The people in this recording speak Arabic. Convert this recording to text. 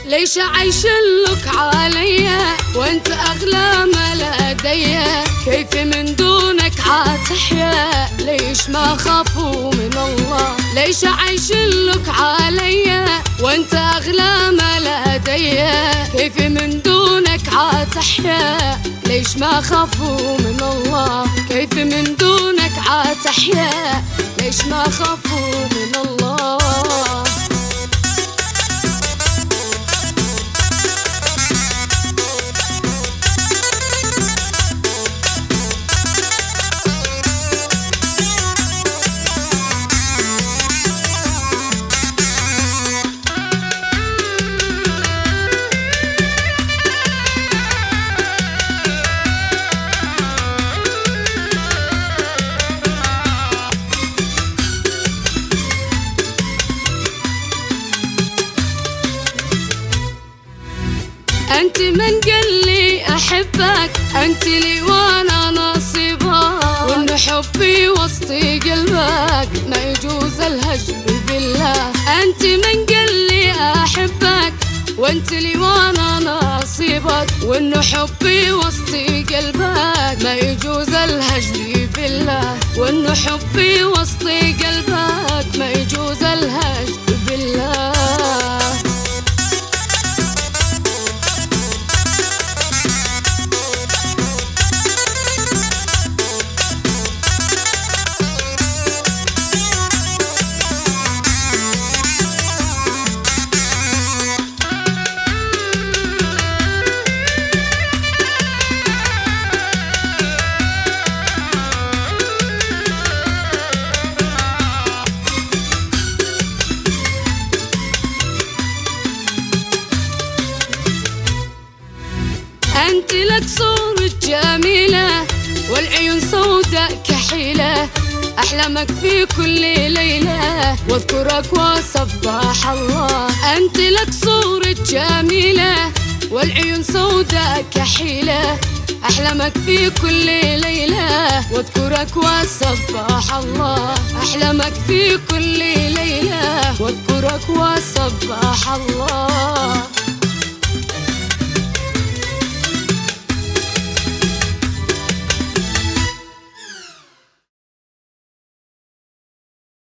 ليش عيشلك عليا وانت اغلى ما لديا؟ كيف من دونك عتحيا؟ ليش ما خافوا من الله؟ ليش عيشلك عليا وانت اغلى ما لديا؟ كيف من دونك عتحيا؟ ليش ما خافوا من الله؟ كيف من دونك عتحيا؟ ليش ما خافوا من الله؟ انت من قال لي احبك؟ انت لي وانا نصيبك، وان حبي وسط قلبك ما يجوز الهجر بالله. انت من قال لي احبك؟ وانت لي وانا نصيبك، وان حبي وسط قلبك ما يجوز الهجر بالله. وان حبي وسط قلبك ما يجوز الهجر بالله. انت لك صورة جميلة والعيون سوداء كحيلة، احلامك في كل ليلة واذكرك وسبح الله. انت لك صورة جميلة والعيون سوداء كحيلة، احلامك في كل ليلة واذكرك وسبح الله. احلامك في كل ليلة واذكرك وسبح الله.